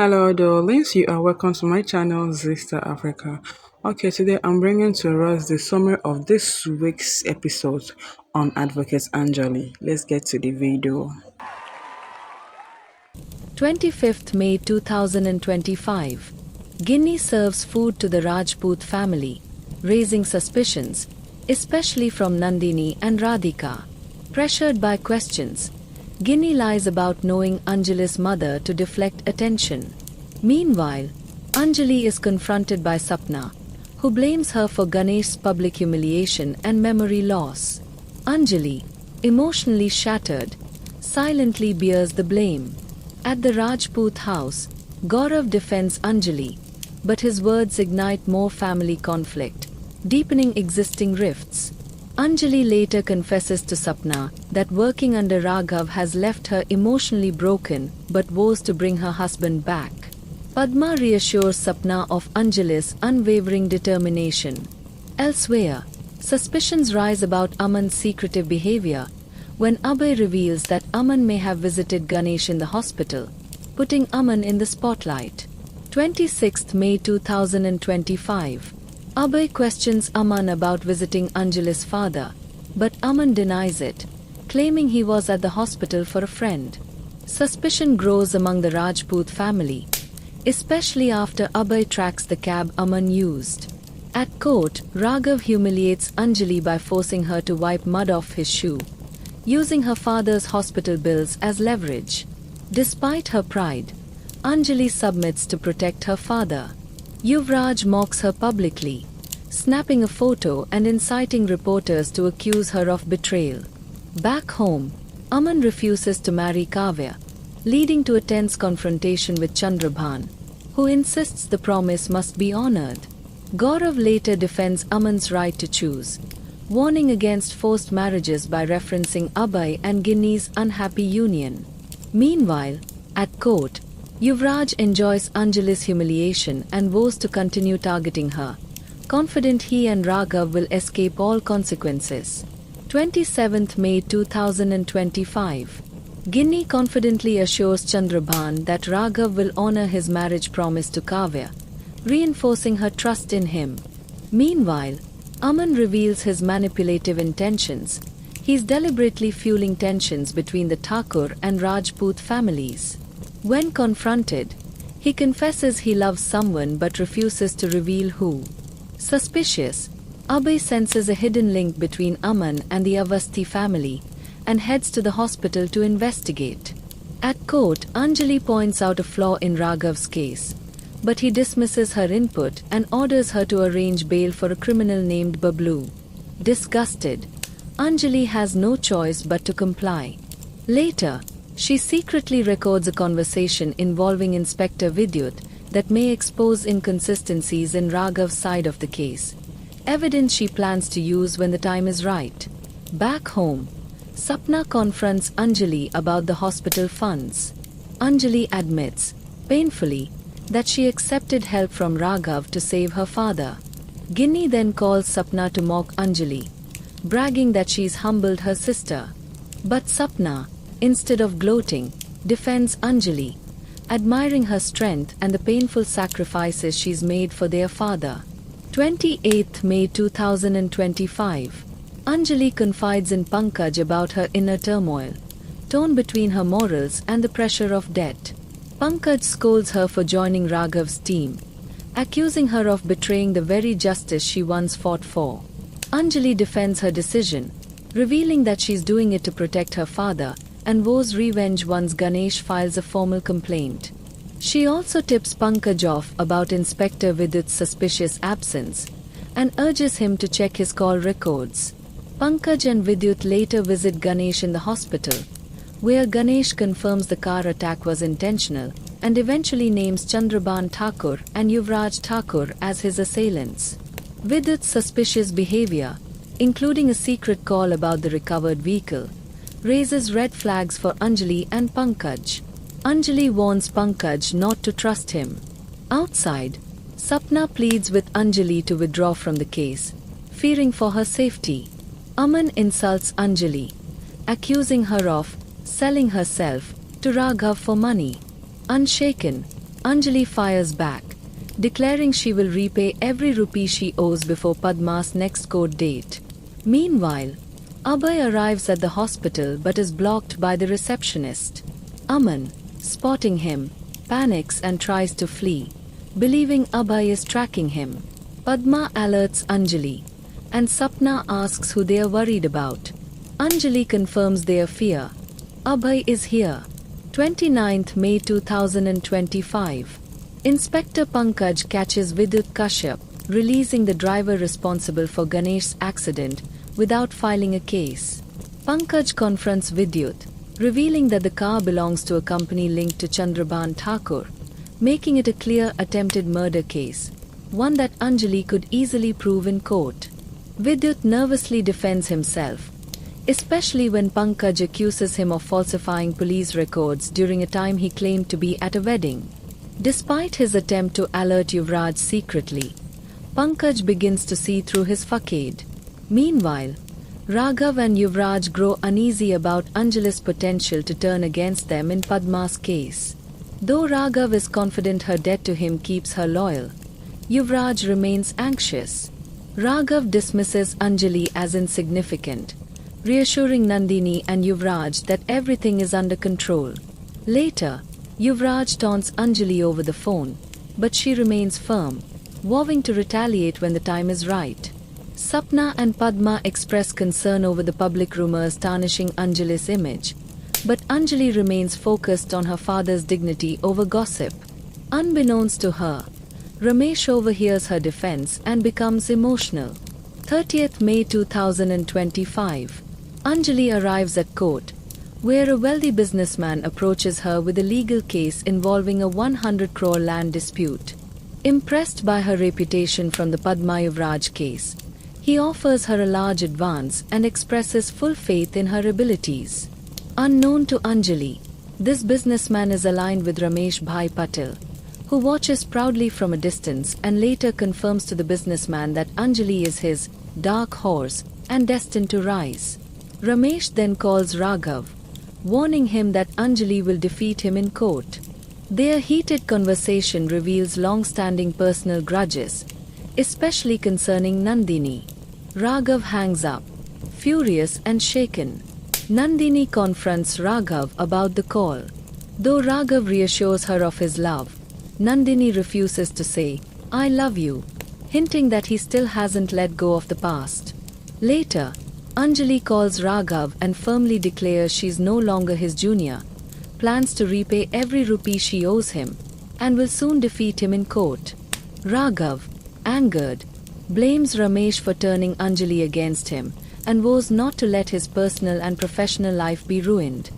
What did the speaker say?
Hello, darlings. You are welcome to my channel, Zista Africa. Okay, today I'm bringing to us the summary of this week's episode on Advocate Anjali. Let's get to the video. 25th May 2025. Guinea serves food to the Rajput family, raising suspicions, especially from Nandini and Radhika. Pressured by questions, Guinea lies about knowing Anjali's mother to deflect attention. Meanwhile, Anjali is confronted by Sapna, who blames her for Ganesh's public humiliation and memory loss. Anjali, emotionally shattered, silently bears the blame. At the Rajput house, Gaurav defends Anjali, but his words ignite more family conflict, deepening existing rifts. Anjali later confesses to Sapna that working under Raghav has left her emotionally broken but vows to bring her husband back. Padma reassures Sapna of Anjali's unwavering determination. Elsewhere, suspicions rise about Aman's secretive behavior when Abhay reveals that Aman may have visited Ganesh in the hospital, putting Aman in the spotlight. 26th May 2025. Abhay questions Aman about visiting Anjali's father, but Aman denies it, claiming he was at the hospital for a friend. Suspicion grows among the Rajput family, especially after Abhay tracks the cab Aman used. At court, Raghav humiliates Anjali by forcing her to wipe mud off his shoe, using her father's hospital bills as leverage. Despite her pride, Anjali submits to protect her father. Yuvraj mocks her publicly, snapping a photo and inciting reporters to accuse her of betrayal. Back home, Aman refuses to marry Kavya, leading to a tense confrontation with Chandrabhan, who insists the promise must be honored. Gaurav later defends Aman's right to choose, warning against forced marriages by referencing Abhay and Guinea's unhappy union. Meanwhile, at court, Yuvraj enjoys Anjali's humiliation and vows to continue targeting her, confident he and Raghav will escape all consequences. 27th May 2025. Guinea confidently assures Chandrabhan that Raghav will honor his marriage promise to Kavya, reinforcing her trust in him. Meanwhile, Aman reveals his manipulative intentions. He's deliberately fueling tensions between the Thakur and Rajput families. When confronted, he confesses he loves someone but refuses to reveal who. Suspicious, Abhay senses a hidden link between Aman and the Avasti family and heads to the hospital to investigate. At court, Anjali points out a flaw in Raghav's case, but he dismisses her input and orders her to arrange bail for a criminal named Bablu. Disgusted, Anjali has no choice but to comply. Later, she secretly records a conversation involving Inspector Vidyut that may expose inconsistencies in Raghav's side of the case, evidence she plans to use when the time is right. Back home, Sapna confronts Anjali about the hospital funds. Anjali admits, painfully, that she accepted help from Raghav to save her father. Guinea then calls Sapna to mock Anjali, bragging that she's humbled her sister. But Sapna, instead of gloating, defends Anjali, admiring her strength and the painful sacrifices she's made for their father. 28th May 2025. Anjali confides in Pankaj about her inner turmoil, torn between her morals and the pressure of debt. Pankaj scolds her for joining Raghav's team, accusing her of betraying the very justice she once fought for. Anjali defends her decision, revealing that she's doing it to protect her father and vows revenge once Ganesh files a formal complaint. She also tips Pankaj off about Inspector Vidyut's suspicious absence and urges him to check his call records. Pankaj and Vidyut later visit Ganesh in the hospital, where Ganesh confirms the car attack was intentional and eventually names Chandrabhan Thakur and Yuvraj Thakur as his assailants. Vidyut's suspicious behavior, including a secret call about the recovered vehicle, raises red flags for Anjali and Pankaj. Anjali warns Pankaj not to trust him. Outside, Sapna pleads with Anjali to withdraw from the case, fearing for her safety. Aman insults Anjali, accusing her of selling herself to Raghav for money. Unshaken, Anjali fires back, declaring she will repay every rupee she owes before Padma's next court date. Meanwhile, Abhay arrives at the hospital but is blocked by the receptionist. Aman, spotting him, panics and tries to flee, believing Abhay is tracking him. Padma alerts Anjali, and Sapna asks who they are worried about. Anjali confirms their fear. Abhay is here. 29th May 2025. Inspector Pankaj catches Vidyut Kashyap, releasing the driver responsible for Ganesh's accident without filing a case. Pankaj confronts Vidyut, revealing that the car belongs to a company linked to Chandraban Thakur, making it a clear attempted murder case, one that Anjali could easily prove in court. Vidyut nervously defends himself, especially when Pankaj accuses him of falsifying police records during a time he claimed to be at a wedding. Despite his attempt to alert Yuvraj secretly, Pankaj begins to see through his facade. Meanwhile, Raghav and Yuvraj grow uneasy about Anjali's potential to turn against them in Padma's case. Though Raghav is confident her debt to him keeps her loyal, Yuvraj remains anxious. Raghav dismisses Anjali as insignificant, reassuring Nandini and Yuvraj that everything is under control. Later, Yuvraj taunts Anjali over the phone, but she remains firm, vowing to retaliate when the time is right. Sapna and Padma express concern over the public rumors tarnishing Anjali's image, but Anjali remains focused on her father's dignity over gossip. Unbeknownst to her, Ramesh overhears her defense and becomes emotional. 30th May 2025. Anjali arrives at court, where a wealthy businessman approaches her with a legal case involving a 100 crore land dispute. Impressed by her reputation from the Padma Yuvraj case, he offers her a large advance and expresses full faith in her abilities. Unknown to Anjali, this businessman is aligned with Ramesh Bhai Patil, who watches proudly from a distance and later confirms to the businessman that Anjali is his dark horse and destined to rise. Ramesh then calls Raghav, warning him that Anjali will defeat him in court. Their heated conversation reveals long-standing personal grudges, especially concerning Nandini. Raghav hangs up, furious and shaken. Nandini confronts Raghav about the call. Though Raghav reassures her of his love, Nandini refuses to say, "I love you," hinting that he still hasn't let go of the past. Later, Anjali calls Raghav and firmly declares she's no longer his junior, plans to repay every rupee she owes him, and will soon defeat him in court. Raghav, angered, blames Ramesh for turning Anjali against him and vows not to let his personal and professional life be ruined.